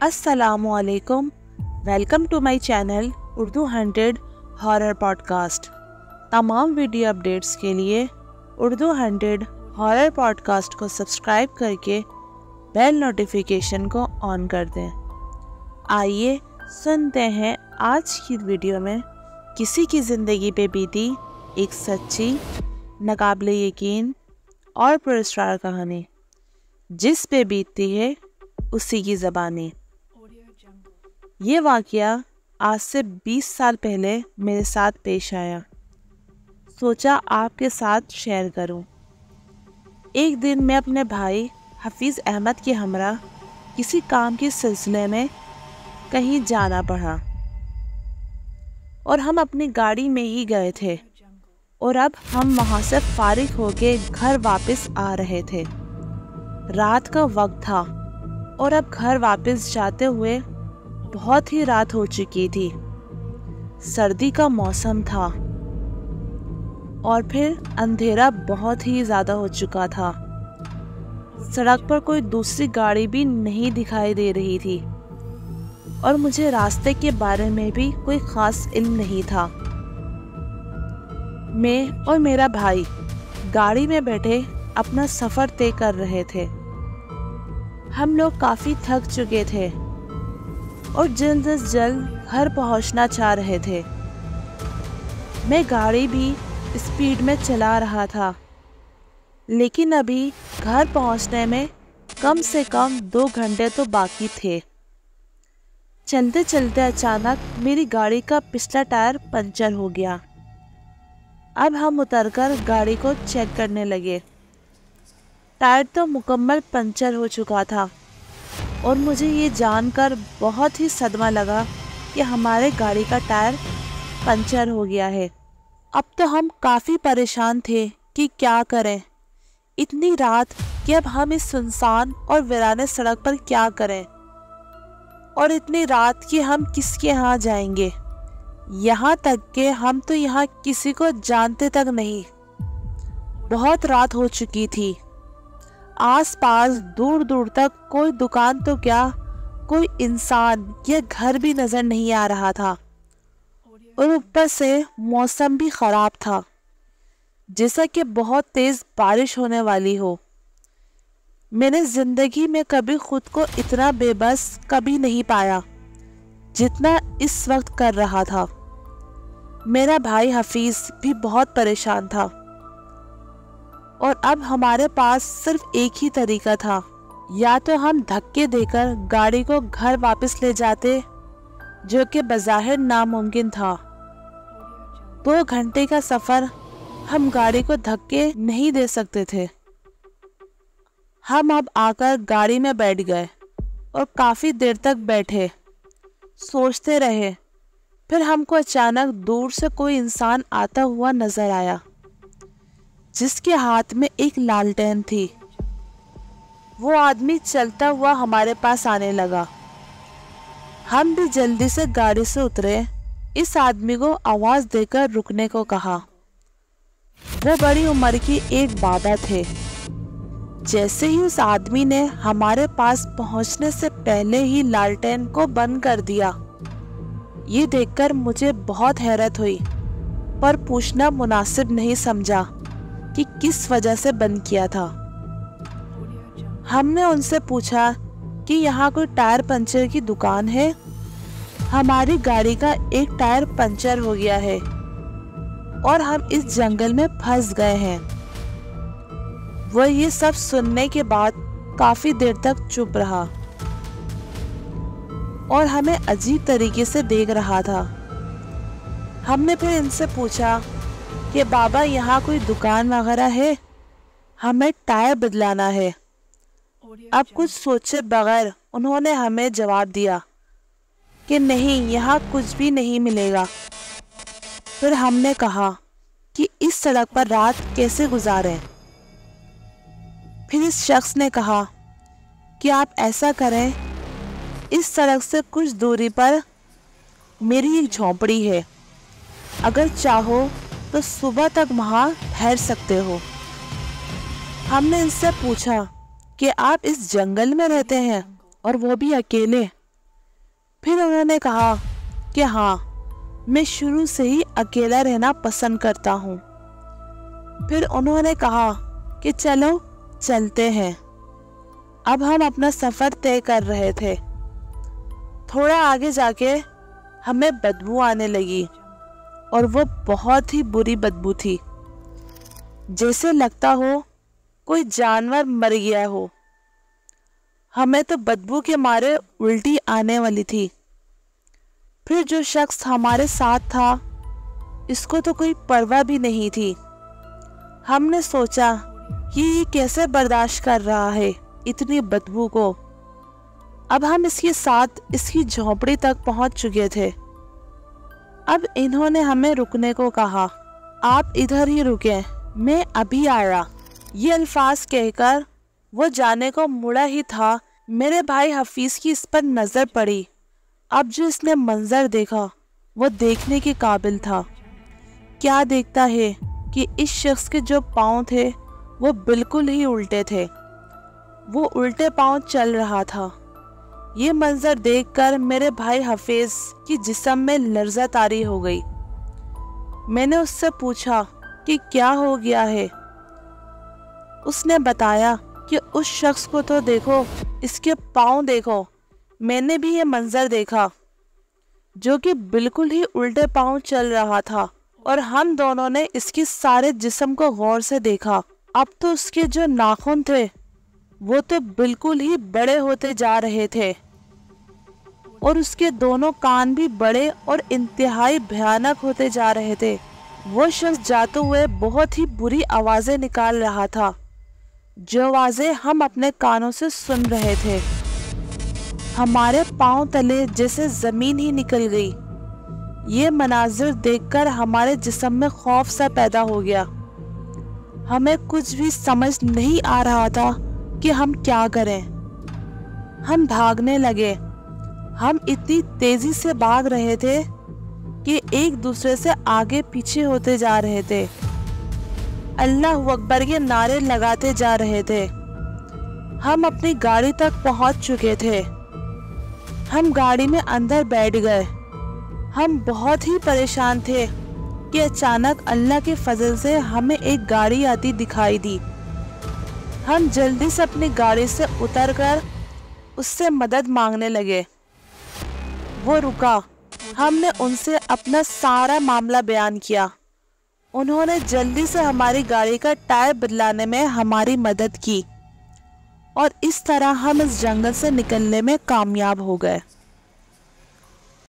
अस्सलामुअलैकुम। Welcome to my channel Urdu 100 horror podcast. तमाम video updates के लिए उर्दू 100 हॉरर पॉडकास्ट को सब्सक्राइब करके बेल नोटिफिकेशन को ऑन कर दें। आइए सुनते हैं आज की वीडियो में किसी की ज़िंदगी पे बीती एक सच्ची, नाकाबिले यकीन और पुरस्कार कहानी, जिस पे बीतती है उसी की ज़बानी। ये वाक़या आज से 20 साल पहले मेरे साथ पेश आया। सोचा आपके साथ शेयर करूं। एक दिन मैं अपने भाई हफीज़ अहमद के हमरा किसी काम के सिलसिले में कहीं जाना पड़ा और हम अपनी गाड़ी में ही गए थे और अब हम वहाँ से फारिग होके घर वापस आ रहे थे। रात का वक्त था और अब घर वापस जाते हुए बहुत ही रात हो चुकी थी। सर्दी का मौसम था और फिर अंधेरा बहुत ही ज़्यादा हो चुका था। सड़क पर कोई दूसरी गाड़ी भी नहीं दिखाई दे रही थी और मुझे रास्ते के बारे में भी कोई ख़ास इल्म नहीं था। मैं और मेरा भाई गाड़ी में बैठे अपना सफ़र तय कर रहे थे। हम लोग काफ़ी थक चुके थे और जल्द से जल्द घर पहुंचना चाह रहे थे। मैं गाड़ी भी स्पीड में चला रहा था, लेकिन अभी घर पहुंचने में कम से कम 2 घंटे तो बाकी थे। चलते चलते अचानक मेरी गाड़ी का पिछला टायर पंचर हो गया। अब हम उतरकर गाड़ी को चेक करने लगे। टायर तो मुकम्मल पंचर हो चुका था और मुझे ये जानकर बहुत ही सदमा लगा कि हमारे गाड़ी का टायर पंचर हो गया है। अब तो हम काफ़ी परेशान थे कि क्या करें। इतनी रात कि अब हम इस सुनसान और वीराने सड़क पर क्या करें, और इतनी रात कि हम किसके यहाँ जाएंगे। यहाँ तक कि हम तो यहाँ किसी को जानते तक नहीं। बहुत रात हो चुकी थी। आसपास दूर दूर तक कोई दुकान तो क्या, कोई इंसान या घर भी नजर नहीं आ रहा था और ऊपर से मौसम भी खराब था, जैसा कि बहुत तेज बारिश होने वाली हो। मैंने जिंदगी में कभी खुद को इतना बेबस कभी नहीं पाया जितना इस वक्त कर रहा था। मेरा भाई हफीज भी बहुत परेशान था और अब हमारे पास सिर्फ एक ही तरीका था, या तो हम धक्के देकर गाड़ी को घर वापस ले जाते, जो कि बज़ाहिर नामुमकिन था। 2 घंटे का सफ़र हम गाड़ी को धक्के नहीं दे सकते थे। हम अब आकर गाड़ी में बैठ गए और काफ़ी देर तक बैठे सोचते रहे। फिर हमको अचानक दूर से कोई इंसान आता हुआ नज़र आया, जिसके हाथ में एक लालटेन थी। वो आदमी चलता हुआ हमारे पास आने लगा। हम भी जल्दी से गाड़ी से उतरे। इस आदमी को आवाज़ देकर रुकने को कहा। वो बड़ी उम्र की एक बाबा थे। जैसे ही उस आदमी ने हमारे पास पहुंचने से पहले ही लालटेन को बंद कर दिया। ये देखकर मुझे बहुत हैरत हुई, पर पूछना मुनासिब नहीं समझा कि किस वजह से बंद किया था। हमने उनसे पूछा कि यहाँ कोई टायर पंचर की दुकान है। हमारी गाड़ी का एक टायर पंचर हो गया है और हम इस जंगल में फंस गए हैं। वो ये सब सुनने के बाद काफी देर तक चुप रहा और हमें अजीब तरीके से देख रहा था। हमने फिर इनसे पूछा कि बाबा, यहाँ कोई दुकान वगैरह है? हमें टायर बदलाना है। अब कुछ सोचे बगैर उन्होंने हमें जवाब दिया कि नहीं, यहाँ कुछ भी नहीं मिलेगा। फिर हमने कहा कि इस सड़क पर रात कैसे गुजारें। फिर इस शख्स ने कहा कि आप ऐसा करें, इस सड़क से कुछ दूरी पर मेरी एक झोंपड़ी है, अगर चाहो तो सुबह तक वहाँ ठहर सकते हो। हमने इनसे पूछा कि आप इस जंगल में रहते हैं और वो भी अकेले? फिर उन्होंने कहा कि हाँ, मैं शुरू से ही अकेला रहना पसंद करता हूँ। फिर उन्होंने कहा कि चलो चलते हैं। अब हम अपना सफ़र तय कर रहे थे। थोड़ा आगे जाके हमें बदबू आने लगी और वो बहुत ही बुरी बदबू थी, जैसे लगता हो कोई जानवर मर गया हो। हमें तो बदबू के मारे उल्टी आने वाली थी। फिर जो शख्स हमारे साथ था, इसको तो कोई परवाह भी नहीं थी। हमने सोचा कि ये कैसे बर्दाश्त कर रहा है इतनी बदबू को। अब हम इसके साथ इसकी झोंपड़ी तक पहुंच चुके थे। अब इन्होंने हमें रुकने को कहा। आप इधर ही रुके, मैं अभी आया। ये अल्फाज कहकर वो जाने को मुड़ा ही था, मेरे भाई हफीज की इस पर नजर पड़ी। अब जो इसने मंजर देखा वो देखने के काबिल था। क्या देखता है कि इस शख्स के जो पाँव थे वो बिल्कुल ही उल्टे थे। वो उल्टे पाँव चल रहा था। ये मंजर देखकर मेरे भाई हफीज की जिस्म में लर्जा तारी हो गई। मैंने उससे पूछा कि क्या हो गया है। उसने बताया कि उस शख्स को तो देखो, इसके पाँव देखो। मैंने भी ये मंजर देखा, जो कि बिल्कुल ही उल्टे पाँव चल रहा था, और हम दोनों ने इसकी सारे जिस्म को गौर से देखा। अब तो उसके जो नाखून थे वो तो बिल्कुल ही बड़े होते जा रहे थे, और उसके दोनों कान भी बड़े और इंतहाई भयानक होते जा रहे थे। वो शख्स जाते हुए बहुत ही बुरी आवाज़ें निकाल रहा था, जो आवाज़ें हम अपने कानों से सुन रहे थे। हमारे पांव तले जैसे ज़मीन ही निकल गई। ये मनाजिर देखकर हमारे जिस्म में खौफ सा पैदा हो गया। हमें कुछ भी समझ नहीं आ रहा था कि हम क्या करें। हम भागने लगे। हम इतनी तेजी से भाग रहे थे कि एक दूसरे से आगे पीछे होते जा रहे थे। अल्लाह अकबर के नारे लगाते जा रहे थे। हम अपनी गाड़ी तक पहुंच चुके थे। हम गाड़ी में अंदर बैठ गए। हम बहुत ही परेशान थे कि अचानक अल्लाह के फजल से हमें एक गाड़ी आती दिखाई दी। हम जल्दी से अपनी गाड़ी से उतरकर उससे मदद मांगने लगे। वो रुका। हमने उनसे अपना सारा मामला बयान किया। उन्होंने जल्दी से हमारी गाड़ी का टायर बदलाने में हमारी मदद की, और इस तरह हम इस जंगल से निकलने में कामयाब हो गए।